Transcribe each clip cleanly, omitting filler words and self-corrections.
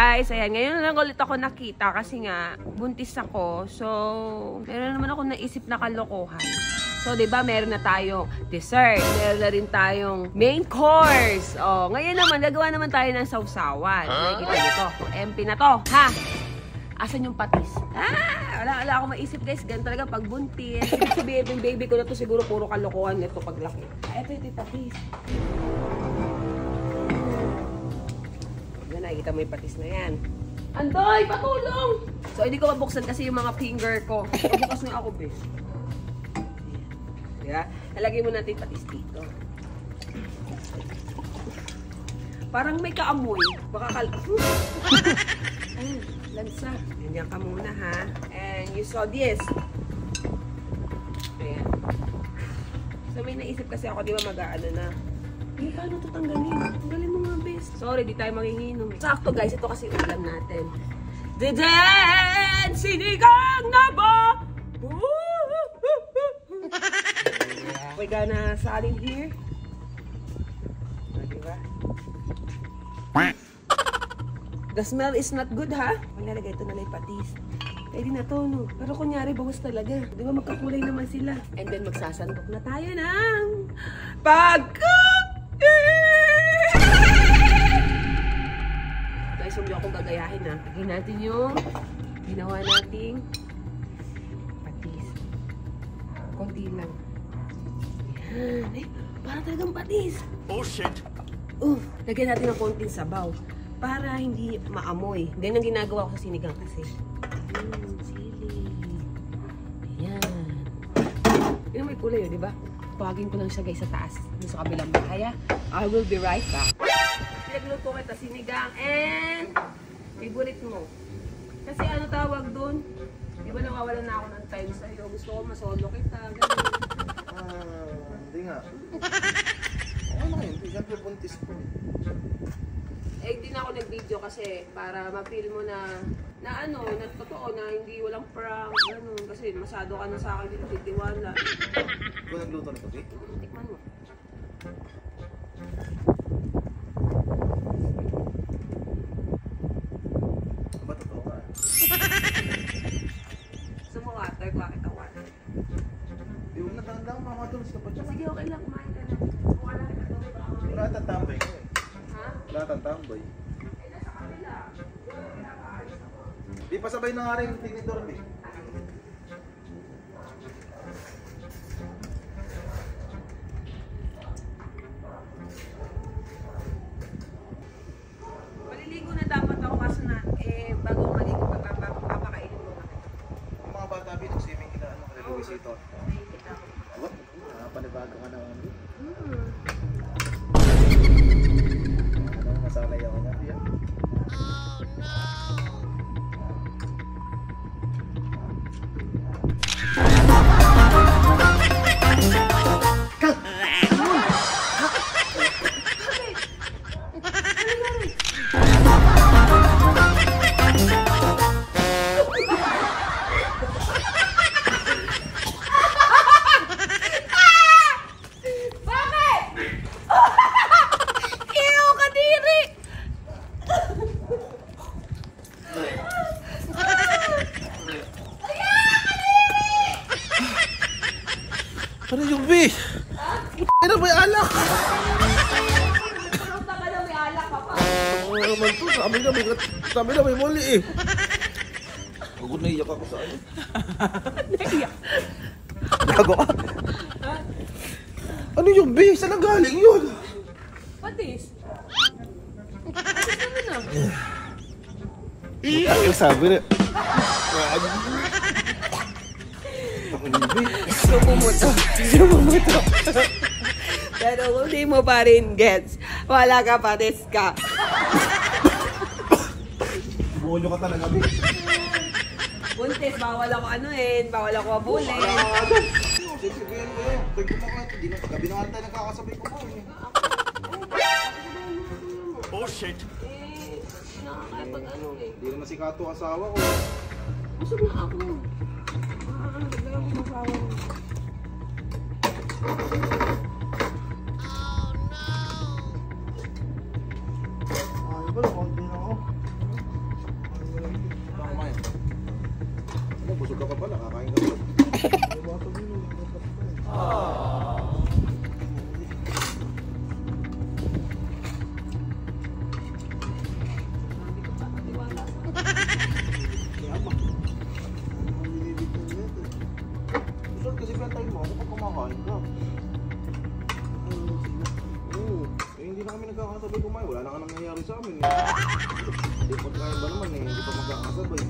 guys, ayan, ngayon lang ulit ako nakita kasi nga, buntis ako. So, meron naman ako naisip na kalokohan. So, diba, meron na tayong dessert. Meron na rin tayong main course. Oh, ngayon naman, gagawa naman tayo ng sausawan. Nakikita nito, empty na to, ha? Asan yung patis? Wala akong maisip guys. Ganun talaga pag buntis. Sabihin yung baby ko na to siguro puro kalokohan nito paglaki. Ito yung patis. Yan, nakikita mo yung patis na yan. Andoy, patulong! So, hindi ko mabuksan kasi yung mga finger ko. Bukas na ako, bes. Diba? Nalagay mo natin patis dito. Parang may kaamoy. Baka Ayun, lansa. Ganyan ka muna, ha? And you saw this. Ayan. So, may naisip kasi ako, di ba, mag-aano na. Paano ito tanggalin? Tanggalin mo nga, bes. Sorry, di tayo maghihinom. Sakto, guys. Ito kasi ulam natin. Deden! Sinigang na ba? We're gonna salad here. Diba? The smell is not good, ha? Maglalagay ito na lang patis. Pwede na to, no? Pero kunyari, bawas talaga. Di ba magkakulay naman sila? And then, magsasandok na tayo ng pagkain! Guys, huwag niyo akong gagayahin, ha? Lagyan natin yung ginawa nating patis. Konti lang. Yan. Eh, parang talagang patis. Oh, shit! Lagyan natin ng konting sabaw. Para hindi maamoy. Ganyan ang ginagawa ko sa sinigang kasi. Sili. Ayan. Yun may kulay yun, di ba? Pawagin ko lang siya guys sa taas. Doon sa kabilang bahay. I will be right back. Pinagluto kita sinigang and favorite mo. Kasi ano tawag doon? Di ba nawawalan na ako ng time sa'yo? Gusto ko masolo kita. Hindi nga. Ano nga yun? Siyempre buntis ko. Hindi na ako nag-video kasi para ma-feel mo na ano, na totoo na hindi walang prank, gano'n. Kasi masyado ka na sa akin dito, titiwala. Ikaw nagluto nito, Vic? Tikman mo. Ba totoo ka? Gusto mo water? Kuha kita water. Di huwag natandang mamatulos ka pa dyan. Sige, okay lang. Kumain ka na. Wala tatambay ko eh. Wala tatambay. Nasa kanila. Di pa sabay na nga rin yung tinidor, Vic. Maliligo na dapat ako kaso na, bago maligo, papakainin mo kami. Yung mga bata, Vic, swimming na ano, kaliluwisito. Nakikita ko. What? Panibago ka na ano? Ano, masanay ako na. Yeah. Oh no! Ano yung B? Ano ba yung alak? Ano ka na may alak ka pa? Ano naman to? Sabi na may muli eh. Ako naiyak ako sa ano. Naiyak. Gago ka. Ano yung B? Saan ang galing yun? Patis. Patis naman na. Ang sabi na. Ako yung B. Sumumoto. Pero kung di mo pa rin gets, wala ka patis ka. Bulo ka talaga, Vic. Buntis, bawal ako bawal ako abulin. Sisigayan ko yun. Pag kumakain, hindi na gabi na nga tayo nagkakasabay kumain. Oh shit. Nakakapag ano eh. Hindi naman si Kato asawa ko. Busog na ako. Nagdala ko masawa mo. Ay, ba? Konti na ako. busog ka pa pala, kakain ka pa. Busog kasi bentahin mo, ako pag kumakain ka. Oo, hindi na kami nagkakasabay kumain, wala na ka nangyayari sa amin. Hindi pagkain ba naman hindi pa magkakasabay.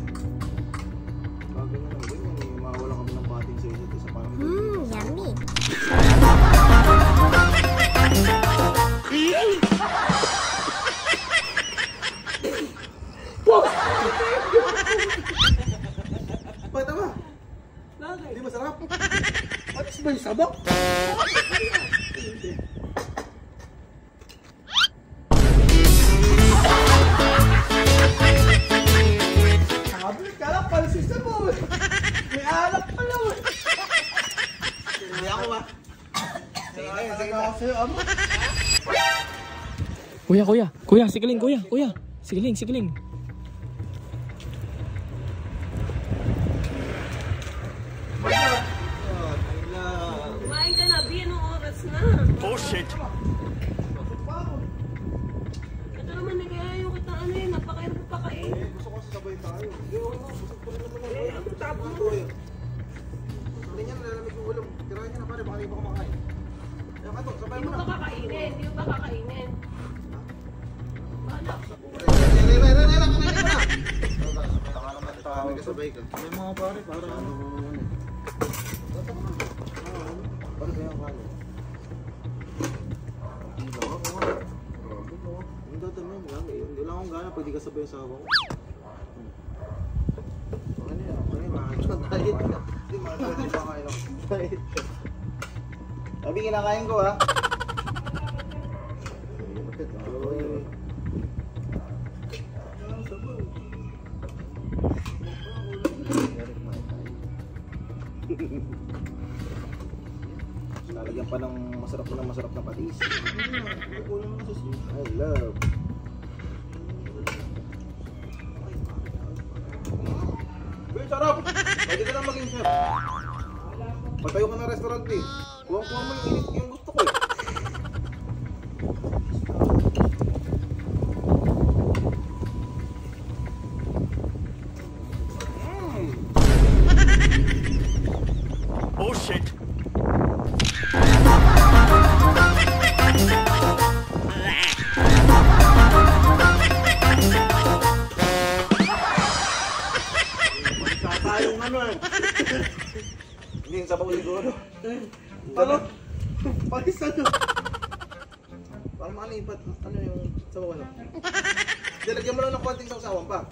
Bagay na lang ganyan mawala kami ng bating sa isa't isa parang Yummy. Bakit tama? Bakit? Hindi masarap? At ba yung sabak? Sabi ka lang, palisis na po eh. May alak pa lang eh. Hindi ako ba? Sige na, sige na. Kuya, sigaling, kuya. Sigaling. Kumain ka na, B. Anong oras na? Oh shit! Ito naman, nagayayo kita napakairap pa kain. Gusto ko sasabay tayo. Hindi, wala. Busog ko rin naman ako. Ano tapo mo? Hindi niya nalalamig yung ulam. Tirahan niya na pare, baka hindi pa kumakain. Kaya ka to, sabay Hindi mo mo na. ba kakainin? Hindi mo ba kakainin? Bahala. Sabay ka. May mga pare, para ano. Pare kaya ang kano? Hindi ako. Hindi daw tanong lang. Hindi lang akong gana pag di ka sabay sa ako. Ano yan? Ano yan? Diet ka. Hindi, makakita pa kain ako. Diet ka. Sabi kinakain ko ha. Lalagyan pa ng masarap na patis. I love. Uy, sarap! Pwede ka na maging chef. Patayo ka ng restaurant eh. Kuha mo yung init yung gusto ko eh. Oh shit! Tayong ano eh. Hindi yung sabaw siguro. Ano? Patis ano? Parang maalipat. Ano yung sabaw ano? Dilagyan mo lang ng konting sausawan pa.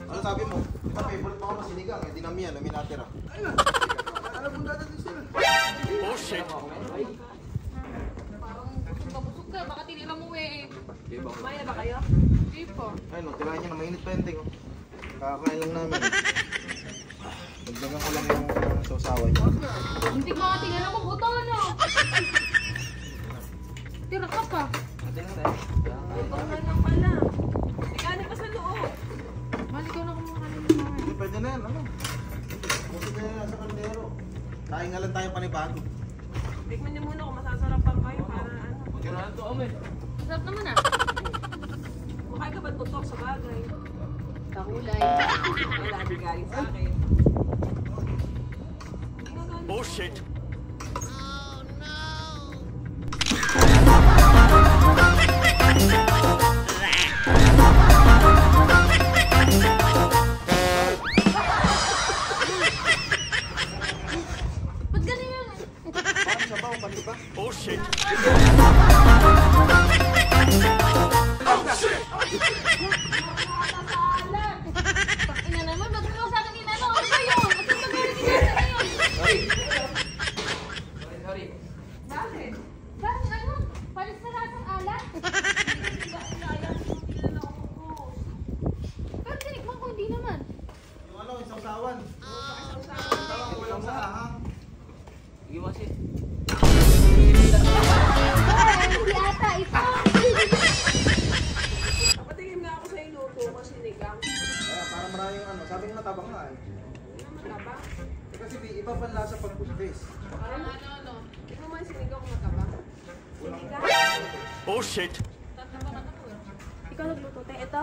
Ano sabi mo? Ito, favorite mo ako na sinigang. Hindi namin yan, namin natira. Ayun! Alam mo natin din sila. Oh shit! Busog ka, baka tinira mo eh. Kumain na ba kayo? Hindi po. Ayun, tirahan niya na mainit pa yung ting. Kakakain lang namin. Dagdagan ko lang yung sausawan niya. Hindi ko nga tinira mo, buto ano? Tira ka pa. Ito na lang pala. Tigani pa sa loob. Mali ko na kumuha ng mga. Hindi, pwede na yan. Ano? Busog na yan sa kaldero. Kain nga lang tayo panibago. Tikman niyo muna kung masasarapan kayo para ano. Masarap naman ah. Mukha ka ba't tutok sa bagay? Kakulay. Wala, di galing sa akin. Oh shit! Ba't ganun yun? Parang sabaw, pati ba? Oh shit! Ina naman, ba't mo sa akin inano? Ano ba yun? Ba't mo sa akin inano yun? Sorry. Iwasin. Hindi ata, ito. Patingin nga ako sa iluto ko, sinigang. Kaya para maraming ano, sabi nga matabang nga eh. Mataba? Eh, kasi iba pa lasa pag puspes. Parang ano. Ito mo yung sinigang ko mataba. Sinigang? Oh shit! Ikaw nagluto, te. Ito?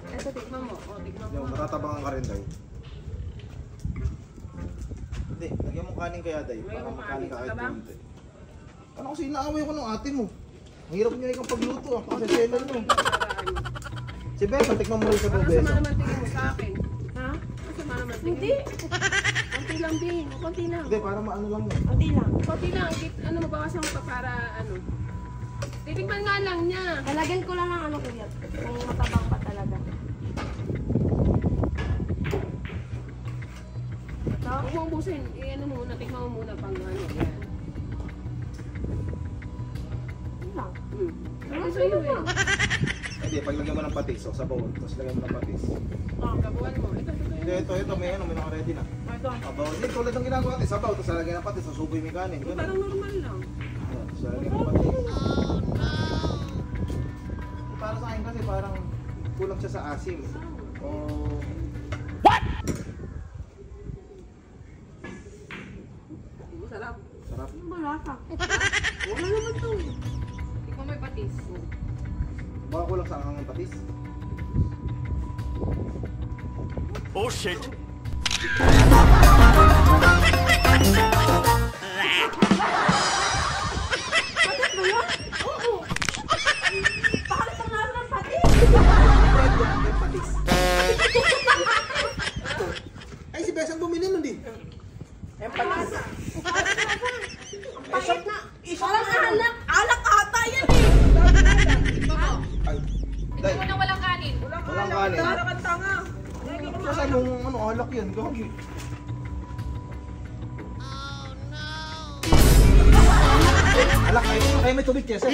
Ito, tikman mo. O, tikman mo. Yung matatabangan ka rin, Day. Hindi, lagyan mo kanin kaya, Day. Lagyan Para mo makanin ka kanin. kahit Tama? konti. Ano kasi inaaway ko ng ate mo? Ang hirap niya ikaw pagluto ah. Kasi selan mo. Si Besa, tikman mo rin sa Parang Besa. sama naman tingin mo sa akin. Ha? Masama naman tingin Hindi. mo. Konti lang din. Konti lang. Hindi, para maano lang yan. Kunti lang. Konti lang. Ano, mabawasan mo pa para ano. Titikman nga lang niya. Lalagyan ko lang ng ano kuya. Kung matabang pa talaga. Huwag mo ubusin. Ano muna, tikman mo muna pang ano. Yan. Yun lang. Ano sa'yo eh? Hindi, paglagyan mo ng patis, o sa bawon, tapos lagyan mo ng patis. Kabuhan mo. Ito, may ano, may naka-ready na. Ito. Sabaw. Hindi, tulad ng ginagawa natin, sabaw, tapos lalagyan ng patis, susuboy mo yung kanin. Ganun. Parang normal lang. Yan, tapos lalagyan ng patis. Para sa akin kasi parang kulang siya sa asim. O... Masarap. Sarap. Malasa. Wala naman to. Tikman mo yung patis. Baka kulang sa angang patis. Oh shit! Pakalit ang lasa ng pati. Yung patis. Ay, si Besang bumili nun di. Yung patis. Pahit na. Parang alak. Alak ata yan eh. Ay, Day, Ito na walang kanin. walang kanin. Parang ang tanga. Kasi yung ano, alak yan, gagi. Alak, kayo may tubig, Chesa.